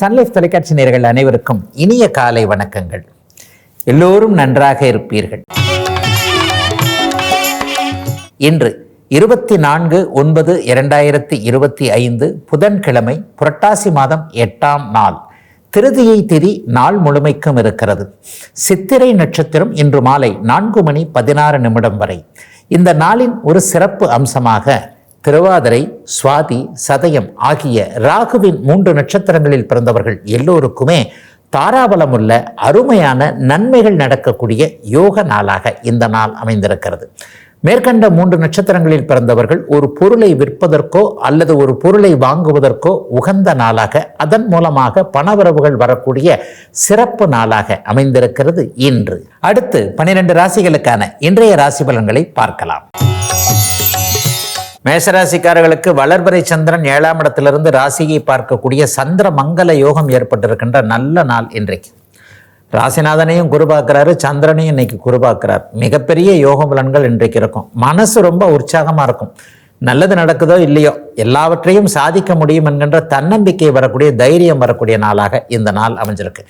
Sun Life தொலைக்காட்சி நேயர்கள் அனைவருக்கும் இனிய காலை வணக்கங்கள். எல்லோரும் நன்றாக இருப்பீர்கள். இன்று 24/9/2025 புதன்கிழமை, புரட்டாசி மாதம் 8ஆம் நாள். திருதியை திதி நாள் முழுமைக்கும் இருக்கிறது. சித்திரை நட்சத்திரம் இன்று மாலை 4:16 வரை. இந்த நாளின் ஒரு சிறப்பு அம்சமாக திருவாதிரை, சுவாதி, சதயம் ஆகிய ராகுவின் 3 நட்சத்திரங்களில் பிறந்தவர்கள் எல்லோருக்குமே தாராபலமுள்ள அருமையான நன்மைகள் நடக்கக்கூடிய யோக நாளாக இந்த நாள் அமைந்திருக்கிறது. மேற்கண்ட 3 நட்சத்திரங்களில் பிறந்தவர்கள் ஒரு பொருளை விற்பதற்கோ அல்லது ஒரு பொருளை வாங்குவதற்கோ உகந்த நாளாக, அதன் மூலமாக பணவரவுகள் வரக்கூடிய சிறப்பு நாளாக அமைந்திருக்கிறது இன்று. அடுத்து 12 ராசிகளுக்கான இன்றைய ராசி பலன்களை பார்க்கலாம். மேஷராசிக்காரர்களுக்கு வளர்பிறை சந்திரன் 7ஆம் இடத்திலிருந்து ராசியை பார்க்கக்கூடிய சந்திர மங்கள யோகம் ஏற்பட்டிருக்கின்ற நல்ல நாள் இன்றைக்கு. ராசிநாதனையும் குரு பார்க்கிறாரு, சந்திரனையும் இன்னைக்கு குரு பார்க்கிறார். மிகப்பெரிய யோக பலன்கள் இன்றைக்கு இருக்கும். மனசு ரொம்ப உற்சாகமாக இருக்கும். நல்லது நடக்குதோ இல்லையோ எல்லாவற்றையும் சாதிக்க முடியும் என்கின்ற தன்னம்பிக்கை வரக்கூடிய, தைரியம் வரக்கூடிய நாளாக இந்த நாள் அமைஞ்சிருக்கு.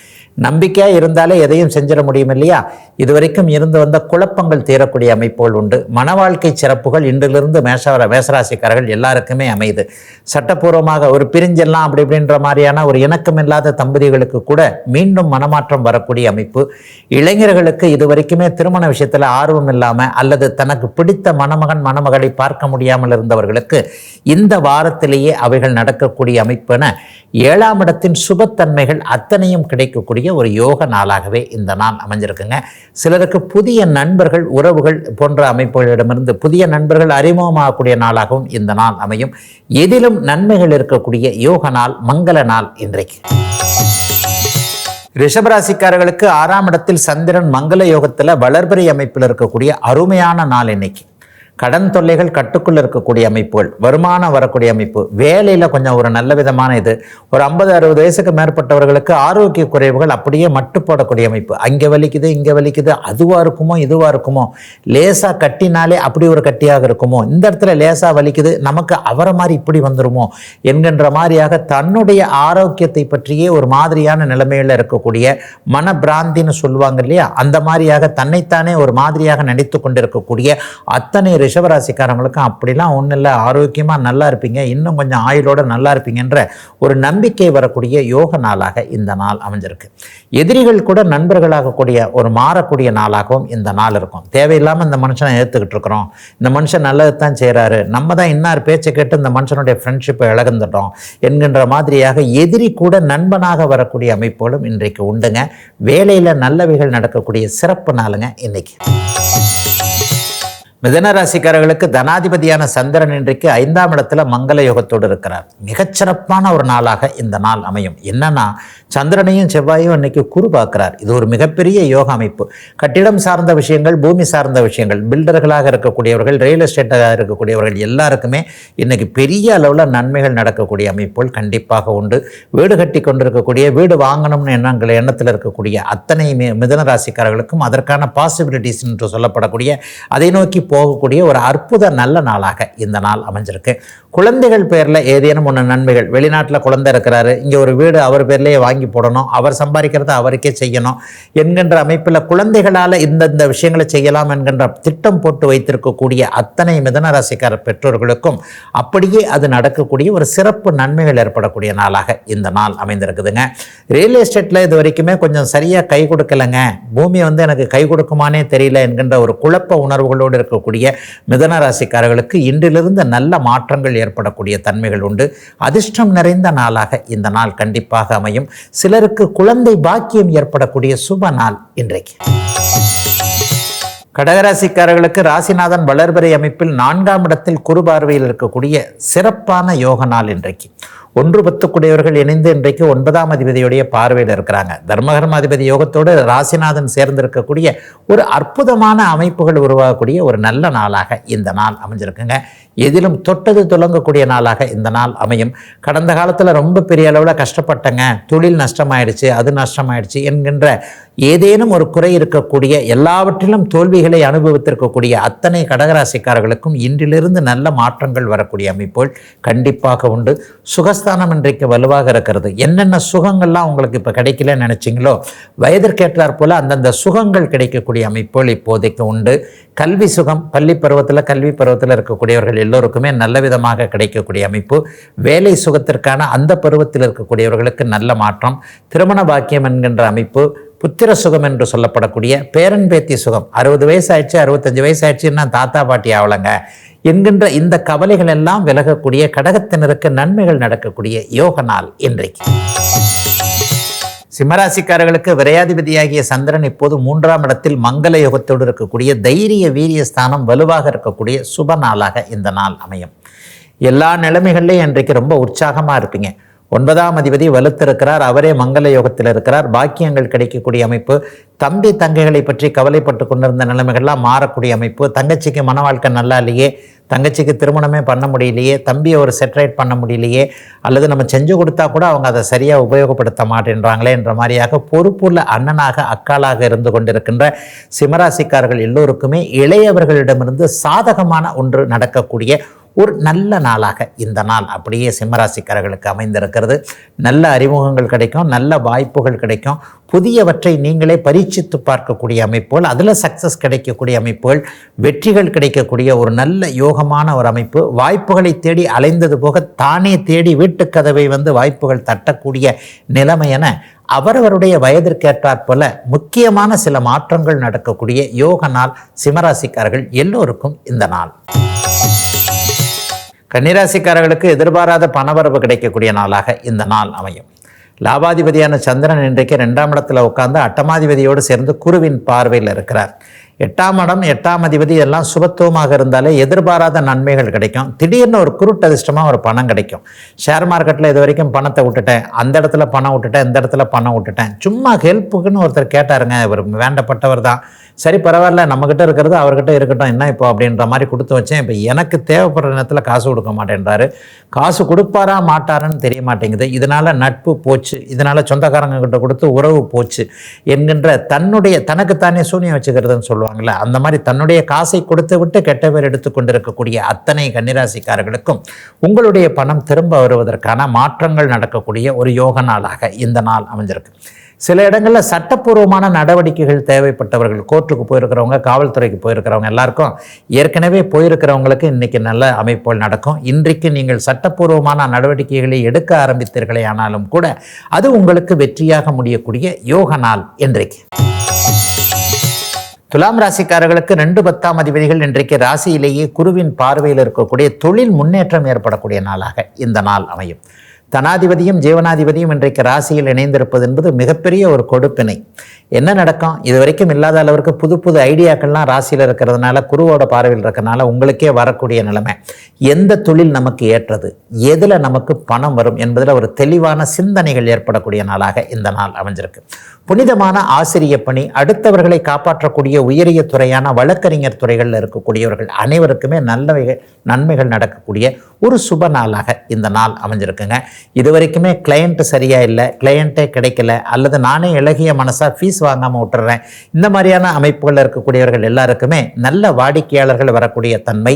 நம்பிக்கையாக இருந்தாலே எதையும் செஞ்சிட முடியும் இல்லையா? இதுவரைக்கும் இருந்து வந்த குழப்பங்கள் தீரக்கூடிய அமைப்புகள் உண்டு. மன வாழ்க்கை சிறப்புகள் இன்றிலிருந்து மேஷராசிக்காரர்கள் எல்லாருக்குமே அமையுது. சட்டப்பூர்வமாக ஒரு பிரிஞ்செல்லாம் அப்படி இப்படின்ற மாதிரியான ஒரு இணக்கமில்லாத தம்பதிகளுக்கு கூட மீண்டும் மனமாற்றம் வரக்கூடிய அமைப்பு. இளைஞர்களுக்கு இதுவரைக்குமே திருமண விஷயத்தில் ஆர்வம் இல்லாமல் அல்லது தனக்கு பிடித்த மணமகன் மணமகளை பார்க்க முடியாமல் இருந்தவர்களுக்கு இந்த வாரத்திலேயே அவைகள் நடக்கக்கூடிய அமைப்பென 7ஆம் இடத்தின் சுபத்தன்மைகள் அத்தனையும் கிடைக்கக்கூடிய ஒரு யோக நாளாகவே இந்த நாள் அமைஞ்சிருக்குங்க. சிலருக்கு புதிய நண்பர்கள், உறவுகள் போன்ற அமைப்புகளிடமிருந்து புதிய நண்பர்கள் அறிமுகமாகக்கூடிய நாளாகவும் இந்த நாள் அமையும். எதிலும் நன்மைகள் இருக்கக்கூடிய யோக நாள், மங்கள நாள் இன்றைக்கு. ரிஷபராசிக்காரர்களுக்கு 6ஆம் இடத்தில் சந்திரன் மங்கள யோகத்தில் வளர்பிறை அமைப்பில் இருக்கக்கூடிய அருமையான நாள் இன்னைக்கு. கடன் தொல்லைகள் கட்டுக்குள்ள இருக்கக்கூடிய அமைப்புகள், வருமானம் வரக்கூடிய அமைப்பு, வேலையில் கொஞ்சம் ஒரு நல்ல விதமான இது. ஒரு 50-60 வயசுக்கு மேற்பட்டவர்களுக்கு ஆரோக்கிய குறைவுகள் அப்படியே மட்டுப்படக்கூடிய அமைப்பு. அங்கே வலிக்குது, இங்கே வலிக்குது, அதுவாக இருக்குமோ இதுவாக இருக்குமோ, லேசாக கட்டினாலே அப்படி ஒரு கட்டியாக இருக்குமோ, இந்த இடத்துல லேசாக வலிக்குது, நமக்கு அவரை மாதிரி இப்படி வந்துருமோ என்கின்ற மாதிரியாக தன்னுடைய ஆரோக்கியத்தை பற்றியே ஒரு மாதிரியான நிலைமையில் இருக்கக்கூடிய மனப்பிராந்தின்னு சொல்லுவாங்க இல்லையா, அந்த மாதிரியாக தன்னைத்தானே ஒரு மாதிரியாக நினைத்து கொண்டிருக்கக்கூடிய அத்தனை ரிஷபராசிக்காரங்களுக்கும் அப்படிலாம் ஒன்றும் இல்லை, ஆரோக்கியமாக நல்லா இருப்பீங்க, இன்னும் கொஞ்சம் ஆயுளோடு நல்லா இருப்பீங்கன்ற ஒரு நம்பிக்கை வரக்கூடிய யோக நாளாக இந்த நாள் அமைஞ்சிருக்கு. எதிரிகள் கூட நண்பர்களாகக்கூடிய ஒரு மாறக்கூடிய நாளாகவும் இந்த நாள் இருக்கும். தேவையில்லாமல் இந்த மனுஷனை ஏற்றுக்கிட்டு இருக்கிறோம், இந்த மனுஷன் நல்லது தான் செய்கிறாரு, நம்ம தான் இன்னார் பேச்சை கேட்டு இந்த மனுஷனுடைய ஃப்ரெண்ட்ஷிப்பை இழந்துட்டோம் என்கின்ற மாதிரியாக எதிரி கூட நண்பனாக வரக்கூடிய அமைப்புகளும் இன்றைக்கு உண்டுங்க. வேலையில் நல்லவைகள் நடக்கக்கூடிய சிறப்பு நாளுங்க இன்னைக்கு. மிதுன ராசிக்காரர்களுக்கு தனாதிபதியான சந்திரன் இன்றைக்கு 5ஆம் இடத்துல மங்கள யோகத்தோடு இருக்கிறார். மிகச்சிறப்பான ஒரு நாளாக இந்த நாள் அமையும். என்னன்னா, சந்திரனையும் செவ்வாயும் இன்னைக்கு குரு பார்க்கிறார். இது ஒரு மிகப்பெரிய யோக அமைப்பு. கட்டிடம் சார்ந்த விஷயங்கள், பூமி சார்ந்த விஷயங்கள், பில்டர்களாக இருக்கக்கூடியவர்கள், ரியல் எஸ்டேட்டாக இருக்கக்கூடியவர்கள் எல்லாருக்குமே இன்னைக்கு பெரிய அளவில் நன்மைகள் நடக்கக்கூடிய அமைப்புகள் கண்டிப்பாக உண்டு. வீடு கட்டி கொண்டிருக்கக்கூடிய, வீடு வாங்கணும்னு எண்ணத்தில் இருக்கக்கூடிய அத்தனை மிதுன ராசிக்காரர்களுக்கும் அதற்கான பாசிபிலிட்டிஸ் என்று சொல்லப்படக்கூடிய அதை நோக்கி போகக்கூடிய ஒரு அற்புத நல்ல நாளாக இந்த நாள் அமைஞ்சிருக்கு. குழந்தைகள் பேரில் ஏதேனும் ஒன்று நன்மைகள், வெளிநாட்டில் குழந்தை இருக்கிறாரு, இங்கே ஒரு வீடு அவர் பேர்லேயே வாங்கி போடணும், அவர் சம்பாதிக்கிறத அவருக்கே செய்யணும் என்கின்ற அமைப்பில் குழந்தைகளால் இந்த விஷயங்களை செய்யலாம் என்கின்ற திட்டம் போட்டு வைத்திருக்கக்கூடிய அத்தனை மிதுன ராசிக்கார பெற்றோர்களுக்கும் அப்படியே அது நடக்கக்கூடிய ஒரு சிறப்பு நன்மைகள் ஏற்படக்கூடிய நாளாக இந்த நாள் அமைந்திருக்குதுங்க. ரியல் எஸ்டேட்டில் இது வரைக்குமே கொஞ்சம் சரியாக கை கொடுக்கலைங்க, பூமி எனக்கு கை கொடுக்குமானே தெரியல என்கின்ற ஒரு குழப்ப உணர்வுகளோடு இருக்கக்கூடிய மிதுன ராசிக்காரர்களுக்கு இன்றிலிருந்து நல்ல மாற்றங்கள் ஏற்படக்கூடிய தன்மைகள் உண்டு. அதிர்ஷ்டம் நிறைந்த நாளாக இந்த நாள் கண்டிப்பாக அமையும். சிலருக்கு குழந்தை பாக்கியம் ஏற்படக்கூடிய சுப நாள் இன்றைக்கு. கடகராசிக்காரர்களுக்கு ராசிநாதன் வளர்பிறை அமைப்பில் 4ஆம் இடத்தில் குரு பார்வையில் இருக்கக்கூடிய சிறப்பான யோக நாள் இன்றைக்கு. 1-10 கூடியவர்கள் இணைந்து இன்றைக்கு 9ஆம் அதிபதியுடைய பார்வையில் இருக்கிறாங்க. தர்மகர்மாதிபதி யோகத்தோடு ராசிநாதன் சேர்ந்திருக்கக்கூடிய ஒரு அற்புதமான அமைப்புகள் உருவாகக்கூடிய ஒரு நல்ல நாளாக இந்த நாள் அமைஞ்சிருக்குங்க. எதிலும் தொட்டது துலங்கக்கூடிய நாளாக இந்த நாள் அமையும். கடந்த காலத்தில் ரொம்ப பெரிய அளவில் கஷ்டப்பட்டங்க, தொழில் நஷ்டமாயிடுச்சு, அது நஷ்டமாயிடுச்சு என்கின்ற ஏதேனும் ஒரு குறை இருக்கக்கூடிய, எல்லாவற்றிலும் தோல்விகளை அனுபவித்திருக்கக்கூடிய அத்தனை கடகராசிக்காரர்களுக்கும் இன்றிலிருந்து நல்ல மாற்றங்கள் வரக்கூடிய அமைப்புகள் கண்டிப்பாக உண்டு. சுகஸ்தானம் இன்றைக்கு வலுவாக இருக்கிறது. என்னென்ன சுகங்கள்லாம் உங்களுக்கு இப்போ கிடைக்கலன்னு நினச்சிங்களோ வயதிற்கேற்றாற் போல அந்தந்த சுகங்கள் கிடைக்கக்கூடிய அமைப்புகள் இப்போதைக்கு உண்டு. கல்வி சுகம் பள்ளி பருவத்தில் கல்வி பருவத்தில் இருக்கக்கூடியவர்கள் எல்லோருக்குமே நல்ல விதமாக கிடைக்கக்கூடிய அமைப்பு. வேலை சுகத்திற்கான அந்த பருவத்தில் இருக்கக்கூடியவர்களுக்கு நல்ல மாற்றம். திருமண பாக்கியம் என்கின்ற அமைப்பு, புத்திர சுகம் என்று சொல்லப்படக்கூடிய பேரன் பேத்தி சுகம், 60 வயசு ஆயிடுச்சு 65 வயசு ஆயிடுச்சுன்னா தாத்தா பாட்டி ஆகலைங்க என்கின்ற இந்த கவலைகள் எல்லாம் விலகக்கூடிய, கடகத்தினருக்கு நன்மைகள் நடக்கக்கூடிய யோக நாள் இன்றைக்கு. சிம்மராசிக்காரர்களுக்கு விரையாதிபதியாகிய சந்திரன் இப்போது 3ஆம் இடத்தில் மங்கள யோகத்தோடு இருக்கக்கூடிய தைரிய வீரிய ஸ்தானம் வலுவாக இருக்கக்கூடிய சுப நாளாக இந்த நாள் அமையும். எல்லா நிலைமைகள்லையும் இன்றைக்கு ரொம்ப உற்சாகமாக இருப்பீங்க. 9ஆம் அதிபதி வலுத்திருக்கிறார், அவரே மங்கள யோகத்தில் இருக்கிறார். பாக்கியங்கள் கிடைக்கக்கூடிய அமைப்பு. தம்பி தங்கைகளை பற்றி கவலைப்பட்டு கொண்டிருந்த நிலைமைகள்லாம் மாறக்கூடிய அமைப்பு. தங்கச்சிக்கு மன வாழ்க்கை நல்லா இல்லையே, தங்கச்சிக்கு திருமணமே பண்ண முடியலையே, தம்பியை ஒரு செட்ரைட் பண்ண முடியலையே, அல்லது நம்ம செஞ்சு கொடுத்தா கூட அவங்க அதை சரியாக உபயோகப்படுத்த மாட்டேன்றாங்களே என்ற மாதிரியாக பொறுப்புள்ள அண்ணனாக அக்காளாக இருந்து கொண்டிருக்கின்ற சிம்மராசிக்காரர்கள் எல்லோருக்குமே இளையவர்களிடமிருந்து சாதகமான ஒன்று நடக்கக்கூடிய ஒரு நல்ல நாளாக இந்த நாள் அப்படியே சிம்மராசிக்காரர்களுக்கு அமைந்திருக்கிறது. நல்ல அறிமுகங்கள் கிடைக்கும், நல்ல வாய்ப்புகள் கிடைக்கும், புதியவற்றை நீங்களே பரீட்சித்து பார்க்கக்கூடிய அமைப்புகள், அதில் சக்ஸஸ் கிடைக்கக்கூடிய அமைப்புகள், வெற்றிகள் கிடைக்கக்கூடிய ஒரு நல்ல யோகமான ஒரு அமைப்பு. வாய்ப்புகளை தேடி அலைந்தது போக தானே தேடி வீட்டுக்கதவை வாய்ப்புகள் தட்டக்கூடிய நிலைமை என அவரவருடைய வயதிற்கேற்றாற் போல முக்கியமான சில மாற்றங்கள் நடக்கக்கூடிய யோக நாள் சிம்மராசிக்காரர்கள் எல்லோருக்கும் இந்த நாள். கன்னிராசிக்காரர்களுக்கு எதிர்பாராத பணவரவு கிடைக்கக்கூடிய நாளாக இந்த நாள் அமையும். லாபாதிபதியான சந்திரன் இன்றைக்கு 2ஆம் இடத்துல உட்கார்ந்து அட்டமாதிபதியோடு சேர்ந்து குருவின் பார்வையில் இருக்கிறார். 8ஆம் இடம் 8ஆம் அதிபதி எல்லாம் சுபத்துவமாக இருந்தாலே எதிர்பாராத நன்மைகள் கிடைக்கும். திடீர்னு ஒரு குருட்டு அதிர்ஷ்டமாக ஒரு பணம் கிடைக்கும். ஷேர் மார்க்கெட்டில் இது வரைக்கும் பணத்தை விட்டுட்டேன், அந்த இடத்துல பணம் விட்டுட்டேன், இந்த இடத்துல பணம் விட்டுட்டேன், சும்மா ஹெல்ப்புக்குன்னு ஒருத்தர் கேட்டாருங்க, இவர் வேண்டப்பட்டவர் தான், சரி பரவாயில்ல நம்மக்கிட்ட இருக்கிறது அவர்கிட்ட இருக்கட்டும் என்ன இப்போ அப்படின்ற மாதிரி கொடுத்து வச்சேன். இப்போ எனக்கு தேவைப்படுற நேரத்தில் காசு கொடுக்க மாட்டேன்றாரு. காசு கொடுப்பாரா மாட்டாருன்னு தெரிய மாட்டேங்குது. இதனால் நட்பு போச்சு, இதனால் சொந்தக்காரங்க கிட்ட கொடுத்து உறவு போச்சு என்கின்ற தனக்குத்தானே சூனியம் வச்சுக்கிறதுன்னு சொல்லுவாங்கள்ல, அந்த மாதிரி தன்னுடைய காசை கொடுத்து விட்டு கெட்ட பேர் எடுத்துக்கொண்டிருக்கக்கூடிய அத்தனை கன்னிராசிக்காரர்களுக்கும் உங்களுடைய பணம் திரும்ப வருவதற்கான மாற்றங்கள் நடக்கக்கூடிய ஒரு யோக நாளாக இந்த நாள் அமைஞ்சிருக்கு. சில இடங்களில் சட்டப்பூர்வமான நடவடிக்கைகள் தேவைப்பட்டவர்கள், கோர்ட்டுக்கு போயிருக்கிறவங்க, காவல்துறைக்கு போயிருக்கிறவங்க எல்லாருக்கும் ஏற்கனவே போயிருக்கிறவங்களுக்கு இன்றைக்கி நல்ல அமைப்புகள் நடக்கும். இன்றைக்கு நீங்கள் சட்டப்பூர்வமான நடவடிக்கைகளை எடுக்க ஆரம்பித்தீர்களே ஆனாலும் கூட அது உங்களுக்கு வெற்றியாக முடியக்கூடிய யோக நாள் இன்றைக்கு. துலாம் ராசிக்காரர்களுக்கு 2 10ஆம் அதிபதிகள் இன்றைக்கு ராசியிலேயே குருவின் பார்வையில் இருக்கக்கூடிய தொழில் முன்னேற்றம் ஏற்படக்கூடிய நாளாக இந்த நாள் அமையும். தனாதிபதியும் ஜீவனாதிபதியும் இன்றைக்கு ராசியில் இணைந்திருப்பது என்பது மிகப்பெரிய ஒரு கொடுப்பினை. என்ன நடக்கும், இது வரைக்கும் இல்லாத அளவிற்கு புது புது ஐடியாக்கள்லாம் ராசியில் இருக்கிறதுனால, குருவோட பார்வையில் இருக்கிறதுனால உங்களுக்கே வரக்கூடிய நிலைமை. எந்த தொழில் நமக்கு ஏற்றது, எதில் நமக்கு பணம் வரும் என்பதில் ஒரு தெளிவான சிந்தனைகள் ஏற்படக்கூடிய நாளாக இந்த நாள் அமைஞ்சிருக்கு. புனிதமான ஆசிரிய பணி, அடுத்தவர்களை காப்பாற்றக்கூடிய உயரிய துறையான வழக்கறிஞர் துறைகளில் இருக்கக்கூடியவர்கள் அனைவருக்குமே நன்மைகள் நடக்கக்கூடிய ஒரு சுப நாளாக இந்த நாள் அமைஞ்சிருக்குங்க. இது வரைக்குமே கிளையண்ட் சரியா இல்லை, கிளையண்ட்டே கிடைக்கல, அல்லது நானே இலகிய மனசா ஃபீஸ் வாங்காமல் விட்டுறேன், இந்த மாதிரியான அமைப்புகளில் இருக்கக்கூடியவர்கள் எல்லாருக்குமே நல்ல வாடிக்கையாளர்கள் வரக்கூடிய தன்மை.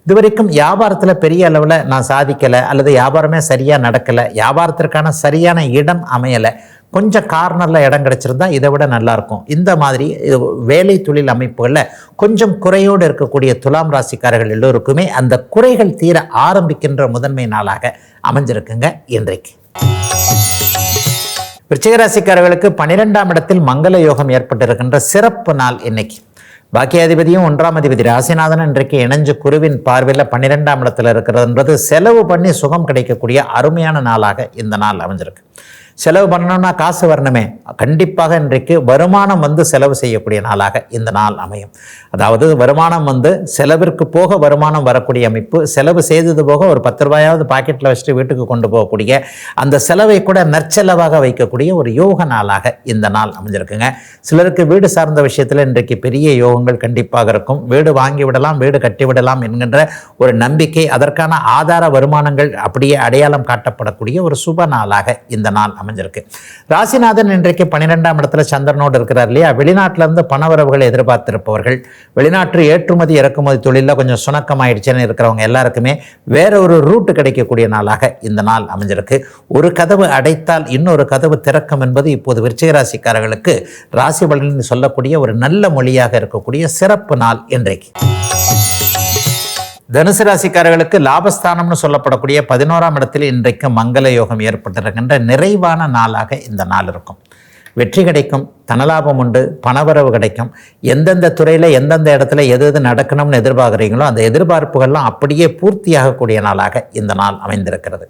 இதுவரைக்கும் வியாபாரத்தில் பெரிய அளவில் நான் சாதிக்கலை, அல்லது வியாபாரமே சரியாக நடக்கலை, வியாபாரத்திற்கான சரியான இடம் அமையலை, கொஞ்சம் கார்னரில் இடம் கிடச்சிருந்தா இதை விட நல்லாயிருக்கும், இந்த மாதிரி வேலை தொழில் அமைப்புகளில் கொஞ்சம் குறையோடு இருக்கக்கூடிய துலாம் ராசிக்காரர்கள் எல்லோருக்குமே அந்த குறைகள் தீர ஆரம்பிக்கின்ற முதன்மை நாளாக அமைஞ்சிருக்குங்க இன்றைக்கு. விருச்சிக ராசிக்காரர்களுக்கு 12ஆம் இடத்தில் மங்கள யோகம் ஏற்பட்டிருக்கின்ற சிறப்பு நாள் இன்னைக்கு. பாக்கியாதிபதியும் 1ஆம் அதிபதி ராசிநாதன் இன்றைக்கு இணைஞ்சு குருவின் பார்வையில் 12ஆம் இடத்துல இருக்கிறதுன்றது செலவு பண்ணி சுகம் கிடைக்கக்கூடிய அருமையான நாளாக இந்த நாள் அமைஞ்சிருக்கு. செலவு பண்ணணும்னா காசு வரணுமே, கண்டிப்பாக இன்றைக்கு வருமானம் செலவு செய்யக்கூடிய நாளாக இந்த நாள் அமையும். அதாவது வருமானம் செலவிற்கு போக வருமானம் வரக்கூடிய அமைப்பு, செலவு செய்தது போக ஒரு 10 ரூபாயாவது பாக்கெட்டில் வச்சுட்டு வீட்டுக்கு கொண்டு போகக்கூடிய அந்த செலவை கூட நற்செலவாக வைக்கக்கூடிய ஒரு யோக நாளாக இந்த நாள் அமைஞ்சிருக்குங்க. சிலருக்கு வீடு சார்ந்த விஷயத்தில் இன்றைக்கு பெரிய யோகங்கள் கண்டிப்பாக இருக்கும். வீடு வாங்கி விடலாம், வீடு கட்டி விடலாம் என்கின்ற ஒரு நம்பிக்கை, அதற்கான ஆதார வருமானங்கள் அப்படியே அடையாளம் காட்டப்படக்கூடிய ஒரு சுப நாளாக இந்த நாள் அமையும். அமைஞ்சிருக்கு. ராசிநாதன் இன்றைக்கு 12ஆம் இடத்துல சந்திரனோடு இருக்கிறார் இல்லையா? வெளிநாட்டிலிருந்து பணவரவுகளை எதிர்பார்த்திருப்பவர்கள், வெளிநாட்டு ஏற்றுமதி இறக்குமதி தொழிலில் கொஞ்சம் சுணக்கமாயிடுச்சுன்னு இருக்கிறவங்க எல்லாருக்குமே வேற ஒரு ரூட்டு கிடைக்கக்கூடிய நாளாக இந்த நாள் அமைஞ்சிருக்கு. ஒரு கதவு அடைத்தால் இன்னொரு கதவு திறக்கும் என்பது இப்போது விருச்சிக ராசிக்காரர்களுக்கு ராசி பலன் சொல்லக்கூடிய ஒரு நல்ல மொழியாக இருக்கக்கூடிய சிறப்பு நாள் இன்றைக்கு. தனுசு ராசிக்காரர்களுக்கு லாபஸ்தானம்னு சொல்லப்படக்கூடிய 11ஆம் இடத்தில் இன்றைக்கு மங்கள யோகம் ஏற்பட்டிருக்கின்ற நிறைவான நாளாக இந்த நாள் இருக்கும். வெற்றி கிடைக்கும், தனலாபம் உண்டு, பணவரவு கிடைக்கும். எந்தெந்த துறையில் எந்தெந்த இடத்துல எது எது நடக்கணும்னு எதிர்பார்க்குறீங்களோ அந்த எதிர்பார்ப்புகள்லாம் அப்படியே பூர்த்தியாகக்கூடிய நாளாக இந்த நாள் அமைந்திருக்கிறது.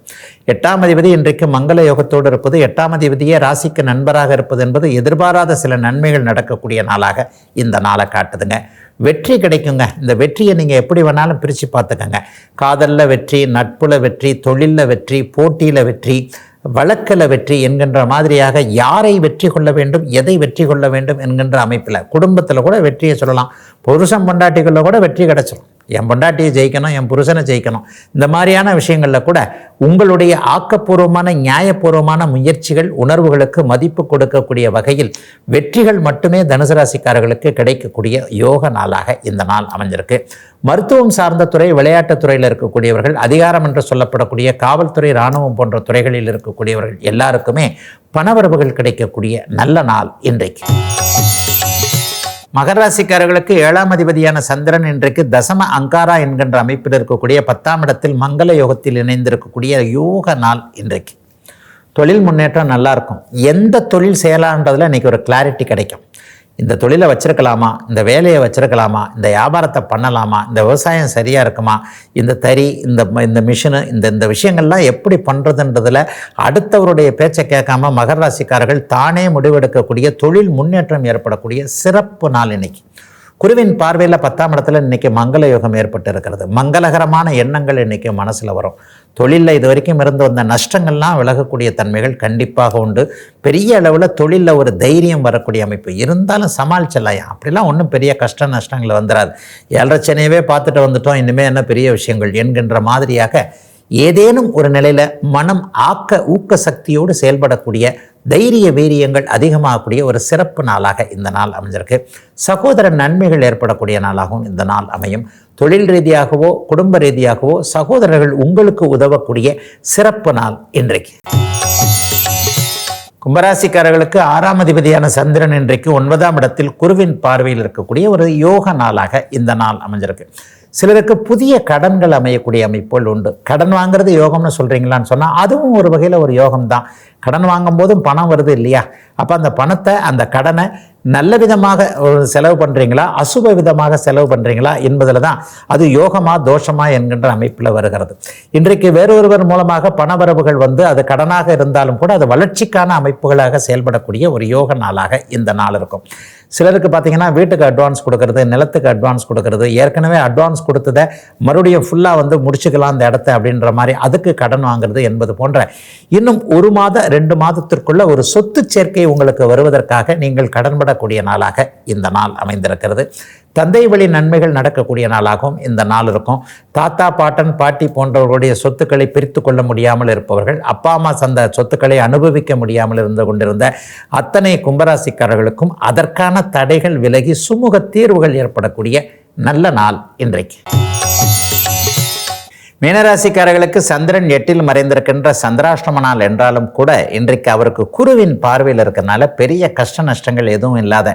8ஆம் அதிபதி இன்றைக்கு மங்கள யோகத்தோடு இருப்பது, 8ஆம் அதிபதியே ராசிக்கு நண்பராக இருப்பது என்பது எதிர்பாராத சில நன்மைகள் நடக்கக்கூடிய நாளாக இந்த நாளை காட்டுதுங்க. வெற்றி கிடைக்குங்க. இந்த வெற்றியை நீங்கள் எப்படி வேணாலும் பிரித்து பார்த்துக்கங்க. காதலில் வெற்றி, நட்புல வெற்றி, தொழிலில் வெற்றி, போட்டியில் வெற்றி, வழக்கில் வெற்றி என்கின்ற மாதிரியாக யாரை வெற்றி கொள்ள வேண்டும், எதை வெற்றி கொள்ள வேண்டும் என்கின்ற அமைப்பில் குடும்பத்தில் கூட வெற்றியை சொல்லலாம். புருஷன் பொண்டாட்டிகளில் கூட வெற்றி கிடைச்சிடும். என் பொண்டாட்டியை ஜெயிக்கணும், என் புருஷனை ஜெயிக்கணும், இந்த மாதிரியான விஷயங்களில் கூட உங்களுடைய ஆக்கப்பூர்வமான நியாயபூர்வமான முயற்சிகள் உணர்வுகளுக்கு மதிப்பு கொடுக்கக்கூடிய வகையில் வெற்றிகள் மட்டுமே தனுசு ராசிக்காரர்களுக்கு கிடைக்கக்கூடிய யோக நாளாக இந்த நாள் அமைஞ்சிருக்கு. மருத்துவம் சார்ந்த துறை, விளையாட்டுத் துறையில் இருக்கக்கூடியவர்கள், அதிகாரம் என்று சொல்லப்படக்கூடிய காவல்துறை, இராணுவம் போன்ற துறைகளில் இருக்கக்கூடியவர்கள் எல்லாருக்குமே பணவரவுகள் கிடைக்கக்கூடிய நல்ல நாள் இன்றைக்கு. மகர ராசிக்காரர்களுக்கு 7ஆம் அதிபதியான சந்திரன் இன்றைக்கு தசம அங்காரா என்கின்ற அமைப்பில் இருக்கக்கூடிய 10ஆம் இடத்தில் மங்கள யோகத்தில் இணைந்திருக்கக்கூடிய யோக நாள் இன்றைக்கு. தொழில் முன்னேற்றம் நல்லா இருக்கும். எந்த தொழில் செய்யலான்றதுல இன்றைக்கி ஒரு கிளாரிட்டி கிடைக்கும். இந்த தொழிலை வச்சிருக்கலாமா, இந்த வேலையை வச்சிருக்கலாமா, இந்த வியாபாரத்தை பண்ணலாமா, இந்த விவசாயம் சரியாக இருக்குமா, இந்த தறி, இந்த மிஷினு, இந்த விஷயங்கள்லாம் எப்படி பண்ணுறதுன்றதில் அடுத்தவருடைய பேச்சை கேட்காம மகர ராசிக்காரர்கள் தானே முடிவெடுக்கக்கூடிய தொழில் முன்னேற்றம் ஏற்படக்கூடிய சிறப்பு நாள் இன்னைக்கு. குருவின் பார்வையில் 10ஆம் இடத்துல இன்றைக்கி மங்கள யோகம் ஏற்பட்டு இருக்கிறது. மங்களகரமான எண்ணங்கள் இன்றைக்கி மனசில் வரும். தொழிலில் இது வரைக்கும் இருந்து வந்த நஷ்டங்கள்லாம் விலகக்கூடிய தன்மைகள் கண்டிப்பாக உண்டு. பெரிய அளவில் தொழிலில் ஒரு தைரியம் வரக்கூடிய அமைப்பு இருந்தாலும் சமாளிச்சிடலாம். அப்படிலாம் ஒன்றும் பெரிய கஷ்ட நஷ்டங்கள் வந்துடாது. 7.5 சனியவே பார்த்துட்டு வந்துட்டோம், இனிமேல் என்ன பெரிய விஷயங்கள் என்கின்ற மாதிரியாக ஏதேனும் ஒரு நிலையில் மனம் ஊக்க சக்தியோடு செயல்படக்கூடிய தைரிய வீரியங்கள் அதிகமாகக்கூடிய ஒரு சிறப்பு நாளாக இந்த நாள் அமைஞ்சிருக்கு. சகோதர நன்மைகள் ஏற்படக்கூடிய நாளாகவும் இந்த நாள் அமையும். தொழில் ரீதியாகவோ குடும்ப ரீதியாகவோ சகோதரர்கள் உங்களுக்கு உதவக்கூடிய சிறப்பு நாள் இன்றைக்கு. கும்பராசிக்காரர்களுக்கு 6ஆம் அதிபதியான சந்திரன் இன்றைக்கு 9ஆம் இடத்தில் குருவின் பார்வையில் இருக்கக்கூடிய ஒரு யோக நாளாக இந்த நாள் அமைஞ்சிருக்கு. சிலருக்கு புதிய கடன்கள் அமையக்கூடிய அமைப்புகள் உண்டு. கடன் வாங்குறது யோகம்னு சொல்கிறீங்களான்னு சொன்னால் அதுவும் ஒரு வகையில் ஒரு யோகம்தான். கடன் வாங்கும் போதும் பணம் வருது இல்லையா? அப்போ அந்த பணத்தை, அந்த கடனை நல்ல விதமாக செலவு பண்ணுறீங்களா, அசுப விதமாக செலவு பண்ணுறீங்களா என்பதில் தான் அது யோகமா தோஷமா என்கின்ற அமைப்பில் வருகிறது. இன்றைக்கு வேறொருவர் மூலமாக பணவரவுகள் வந்து அது கடனாக இருந்தாலும் கூட அது வளர்ச்சிக்கான அமைப்புகளாக செயல்படக்கூடிய ஒரு யோக நாளாக இந்த நாள் இருக்கும். சிலருக்கு பார்த்தீங்கன்னா வீட்டுக்கு அட்வான்ஸ் கொடுக்கறது, நிலத்துக்கு அட்வான்ஸ் கொடுக்கறது, ஏற்கனவே அட்வான்ஸ் கொடுத்ததை மறுபடியும் ஃபுல்லாக வந்து முடிச்சுக்கலாம் அந்த இடத்த அப்படின்ற மாதிரி அதுக்கு கடன் வாங்குறது என்பது போன்ற இன்னும் 1 மாத 2 மாதத்திற்குள்ள ஒரு சொத்து சேர்க்கை உங்களுக்கு வருவதற்காக நீங்கள் கடன்படக்கூடிய நாளாக இந்த நாள் அமைந்திருக்கிறது. தந்தை வழி நன்மைகள் நடக்கக்கூடிய நாளாகவும் இந்த நாள் இருக்கும். தாத்தா, பாட்டன், பாட்டி போன்றவர்களுடைய சொத்துக்களை பிரித்து கொள்ள முடியாமல் இருப்பவர்கள், அப்பா அம்மா சந்த சொத்துக்களை அனுபவிக்க முடியாமல் இருந்து கொண்டிருந்த அத்தனை கும்பராசிக்காரர்களுக்கும் அதற்கான தடைகள் விலகி சுமூக தீர்வுகள் ஏற்படக்கூடிய நல்ல நாள் இன்றைக்கு. மீனராசிக்காரர்களுக்கு சந்திரன் 8இல் மறைந்திருக்கின்ற சந்திராஷ்டம நாள் என்றாலும் கூட இன்றைக்கு அவருக்கு குருவின் பார்வையில் இருக்கிறனால பெரிய கஷ்ட நஷ்டங்கள் எதுவும் இல்லாத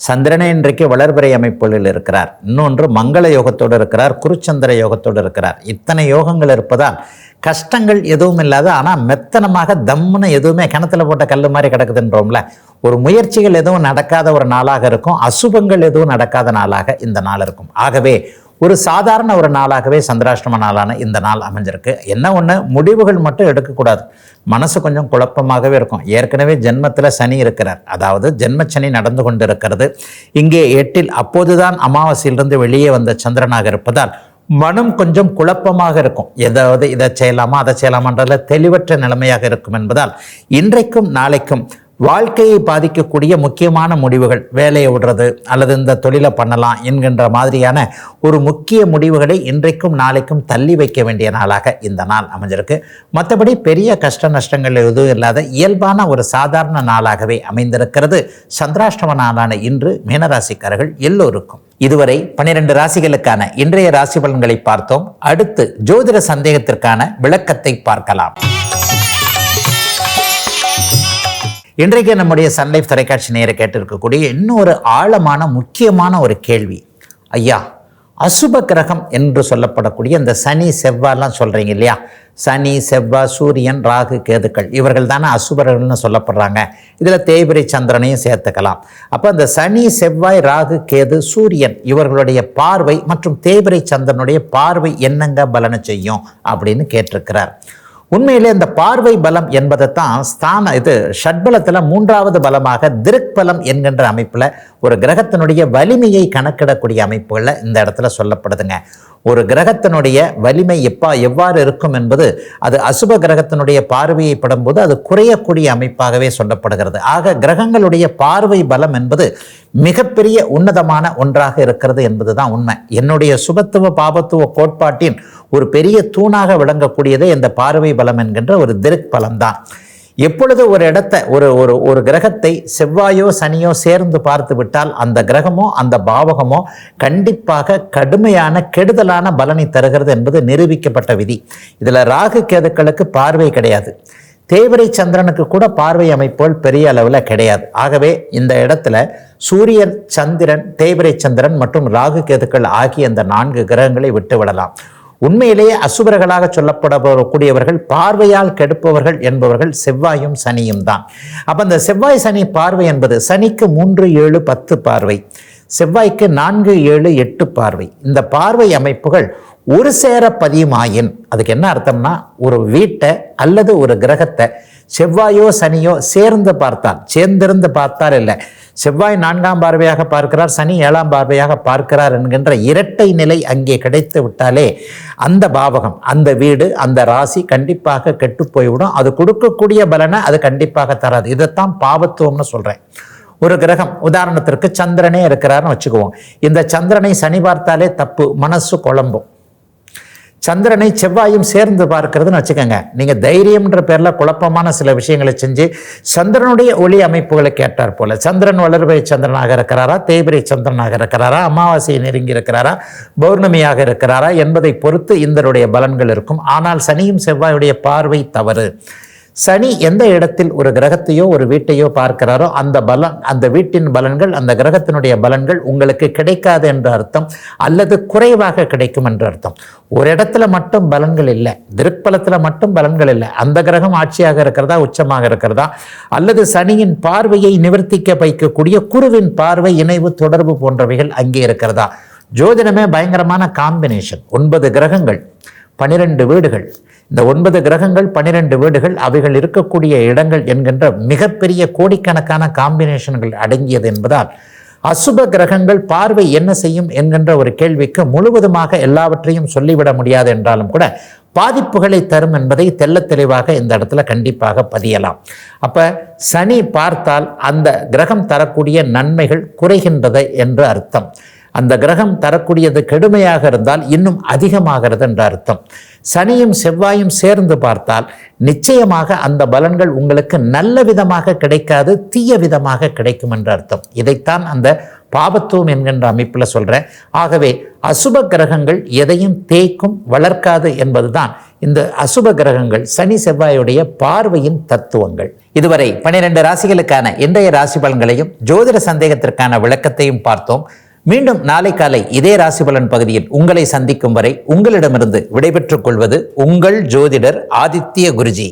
சந்திரனே இன்றைக்கு வளர்பிறை அமைப்புகளில் இருக்கிறார். இன்னொன்று மங்கள யோகத்தோடு இருக்கிறார், குருச்சந்திர யோகத்தோடு இருக்கிறார். இத்தனை யோகங்கள் இருப்பதால் கஷ்டங்கள் எதுவும் இல்லாத, ஆனால் மெத்தனமாக தம்முன்னு எதுவுமே கிணத்துல போட்ட கல் மாதிரி கிடக்குதுன்றோம்ல, ஒரு முயற்சிகள் எதுவும் நடக்காத ஒரு நாளாக இருக்கும். அசுபங்கள் எதுவும் நடக்காத நாளாக இந்த நாள் இருக்கும். ஆகவே ஒரு சாதாரண ஒரு நாளாகவே சந்திராஷ்டம நாளான இந்த நாள் அமைஞ்சிருக்கு. என்ன ஒன்று, முடிவுகள் மட்டும் எடுக்கக்கூடாது. மனசு கொஞ்சம் குழப்பமாகவே இருக்கும். ஏற்கனவே ஜென்மத்தில் சனி இருக்கிறார், அதாவது ஜென்மச்சனி நடந்து கொண்டு இருக்கிறது. இங்கே 8இல் அப்போதுதான் அமாவாசையிலிருந்து வெளியே வந்த சந்திரனாக இருப்பதால் மனம் கொஞ்சம் குழப்பமாக இருக்கும். இதை செய்யலாமா அதை செய்யலாமான்றதுல தெளிவற்ற நிலைமையாக இருக்கும் என்பதால் இன்றைக்கும் நாளைக்கும் வாழ்க்கையை பாதிக்கக்கூடிய முக்கியமான முடிவுகள், வேலையை விடுறது அல்லது இந்த தொழிலை பண்ணலாம் என்கின்ற மாதிரியான ஒரு முக்கிய முடிவுகளை இன்றைக்கும் நாளைக்கும் தள்ளி வைக்க வேண்டிய நாளாக இந்த நாள் அமைஞ்சிருக்கு. மற்றபடி பெரிய கஷ்ட நஷ்டங்கள் எதுவும் இல்லாத இயல்பான ஒரு சாதாரண நாளாகவே அமைந்திருக்கிறது. சந்திராஷ்டம நாளான இன்று மீனராசிக்காரர்கள் எல்லோருக்கும். இதுவரை 12 ராசிகளுக்கான இன்றைய ராசி பலன்களை பார்த்தோம். அடுத்து ஜோதிட சந்தேகத்திற்கான விளக்கத்தை பார்க்கலாம். இன்றைக்கு நம்முடைய சன் லைஃப் தொலைக்காட்சி நேர கேட்டிருக்கக்கூடிய இன்னொரு ஆழமான முக்கியமான ஒரு கேள்வி. ஐயா, அசுப கிரகம் என்று சொல்லப்படக்கூடிய இந்த சனி செவ்வாய்லாம் சொல்கிறீங்க இல்லையா? சனி செவ்வாய் சூரியன் ராகு கேதுக்கள் இவர்கள் தானே அசுபர்கள்னு சொல்லப்படுறாங்க. இதில் தேய்பிரை சந்திரனையும் சேர்த்துக்கலாம். அப்போ இந்த சனி செவ்வாய் ராகு கேது சூரியன் இவர்களுடைய பார்வை மற்றும் தேய்பிரை சந்திரனுடைய பார்வை என்னங்க பலனை செய்யும் அப்படின்னு கேட்டிருக்கிறார். உண்மையிலே இந்த பார்வை பலம் என்பதைத்தான் ஷட்பலத்தில் 3வது பலமாக திருக் பலம் என்கின்ற அமைப்பில் ஒரு கிரகத்தினுடைய வலிமையை கணக்கிடக்கூடிய அமைப்புகளில் இந்த இடத்துல சொல்லப்படுதுங்க. ஒரு கிரகத்தினுடைய வலிமை எவ்வாறு இருக்கும் என்பது அது அசுப கிரகத்தினுடைய பார்வையை படும்போது அது குறையக்கூடிய அமைப்பாகவே சொல்லப்படுகிறது. ஆக கிரகங்களுடைய பார்வை பலம் என்பது மிகப்பெரிய உன்னதமான ஒன்றாக இருக்கிறது என்பதுதான் உண்மை. என்னுடைய சுபத்துவ பாபத்துவ கோட்பாட்டின் ஒரு பெரிய தூணாக விளங்கக்கூடியதே இந்த பார்வை பலம் என்கின்ற ஒரு திருக் பலம்தான். எப்பொழுது ஒரு இடத்தை ஒரு கிரகத்தை செவ்வாயோ சனியோ சேர்ந்து பார்த்து விட்டால் அந்த கிரகமோ அந்த பாவகமோ கண்டிப்பாக கடுமையான கெடுதலான பலனை தருகிறது என்பது நிரூபிக்கப்பட்ட விதி. இதில் ராகு கேதுக்களுக்கு பார்வை கிடையாது. தேய்பிரை சந்திரனுக்கு கூட பார்வை அமைப்புகள் பெரிய அளவில் கிடையாது. ஆகவே இந்த இடத்துல சூரியன் சந்திரன் தேய்பிரை சந்திரன் மற்றும் ராகு கேதுக்கள் ஆகிய இந்த 4 கிரகங்களை விட்டுவிடலாம். உண்மையிலேயே அசுபர்களாக சொல்லப்படக்கூடியவர்கள் பார்வையால் கெடுப்பவர்கள் என்பவர்கள் செவ்வாயும் சனியும் தான். அப்போ இந்த செவ்வாய் சனி பார்வை என்பது சனிக்கு 3, 7, 10 பார்வை, செவ்வாய்க்கு 4, 7, 8 பார்வை. இந்த பார்வை அமைப்புகள் ஒரு சேர பதியுமாயின் அதுக்கு என்ன அர்த்தம்னா, ஒரு வீட்டை அல்லது ஒரு கிரகத்தை செவ்வாயோ சனியோ சேர்ந்திருந்து பார்த்தால் இல்லை, செவ்வாய் 4ஆம் பார்வையாக பார்க்கிறார், சனி 7ஆம் பார்வையாக பார்க்கிறார் என்கின்ற இரட்டை நிலை அங்கே கிடைத்து விட்டாலே அந்த பாவகம், அந்த வீடு, அந்த ராசி கண்டிப்பாக கெட்டு போய்விடும். அது கொடுக்கக்கூடிய பலனை அது கண்டிப்பாக தராது. இதைத்தான் பாவத்துவம்னு சொல்கிறேன். ஒரு கிரகம் உதாரணத்திற்கு சந்திரனே இருக்கிறார்னு வச்சுக்குவோம். இந்த சந்திரனை சனி பார்த்தாலே தப்பு, மனசு குழம்பும். சந்திரனை செவ்வாயும் சேர்ந்து பார்க்கிறதுன்னு வச்சுக்கோங்க, நீங்கள் தைரியம்ன்ற பேரில் குழப்பமான சில விஷயங்களை செஞ்சு சந்திரனுடைய ஒளி அமைப்புகளை கேட்டார் போல, சந்திரன் வளர்பிறை சந்திரனாக இருக்கிறாரா, தேய்பிரை சந்திரனாக இருக்கிறாரா, அமாவாசையை நெருங்கி இருக்கிறாரா, பௌர்ணமியாக இருக்கிறாரா என்பதை பொறுத்து இதனுடைய பலன்கள் இருக்கும். ஆனால் சனியும் செவ்வாயுடைய பார்வை தவறு. சனி எந்த இடத்தில் ஒரு கிரகத்தையோ ஒரு வீட்டையோ பார்க்கிறாரோ அந்த வீட்டின் பலன்கள், அந்த கிரகத்தினுடைய பலன்கள் உங்களுக்கு கிடைக்காது என்ற அர்த்தம், அல்லது குறைவாக கிடைக்கும் என்ற அர்த்தம். ஒரு இடத்துல மட்டும் பலன்கள் இல்லை, திருப்பலத்தில் மட்டும் பலன்கள் இல்லை. அந்த கிரகம் ஆட்சியாக இருக்கிறதா, உச்சமாக இருக்கிறதா, அல்லது சனியின் பார்வையை நிவர்த்திக்க வைக்கக்கூடிய குருவின் பார்வை, இணைவு, தொடர்பு போன்றவைகள் அங்கே இருக்கிறதா. ஜோதிடமே பயங்கரமான காம்பினேஷன். 9 கிரகங்கள் 12 வீடுகள். இந்த 9 கிரகங்கள் 12 வீடுகள் அவைகள் இருக்கக்கூடிய இடங்கள் என்கின்ற மிகப்பெரிய கோடிக்கணக்கான காம்பினேஷன்கள் அடங்கியது என்பதால் அசுப கிரகங்கள் பார்வை என்ன செய்யும் என்கின்ற ஒரு கேள்விக்கு முழுவதுமாக எல்லாவற்றையும் சொல்லிவிட முடியாது என்றாலும் கூட பாதிப்புகளை தரும் என்பதை தெள்ள தெளிவாக இந்த இடத்துல கண்டிப்பாக பதியலாம். அப்போ சனி பார்த்தால் அந்த கிரகம் தரக்கூடிய நன்மைகள் குறைகின்றது என்று அர்த்தம். அந்த கிரகம் தரக்கூடியது கெடுமையாக இருந்தால் இன்னும் அதிகமாகிறது என்ற அர்த்தம். சனியும் செவ்வாயும் சேர்ந்து பார்த்தால் நிச்சயமாக அந்த பலன்கள் உங்களுக்கு நல்ல விதமாக கிடைக்காது, தீய விதமாக கிடைக்கும் என்ற அர்த்தம். இதைத்தான் அந்த பாபத்துவம் என்கின்ற அமைப்பில் சொல்கிறேன். ஆகவே அசுப கிரகங்கள் எதையும் தேய்க்கும், வளர்க்காது என்பதுதான் இந்த அசுப கிரகங்கள் சனி செவ்வாயுடைய பார்வையின் தத்துவங்கள். இதுவரை 12 ராசிகளுக்கான இன்றைய ராசி பலன்களையும் ஜோதிட சந்தேகத்திற்கான விளக்கத்தையும் பார்த்தோம். மீண்டும் நாளை காலை இதே ராசி பலன் பகுதியில் உங்களை சந்திக்கும் வரை உங்களிடமிருந்து விடைபெற்றுக் கொள்வது உங்கள் ஜோதிடர் ஆதித்ய குருஜி.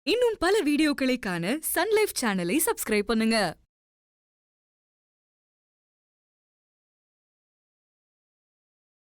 இன்னும் பல வீடியோக்களை காண சன் லைஃப் சேனலை சப்ஸ்கிரைப் பண்ணுங்க.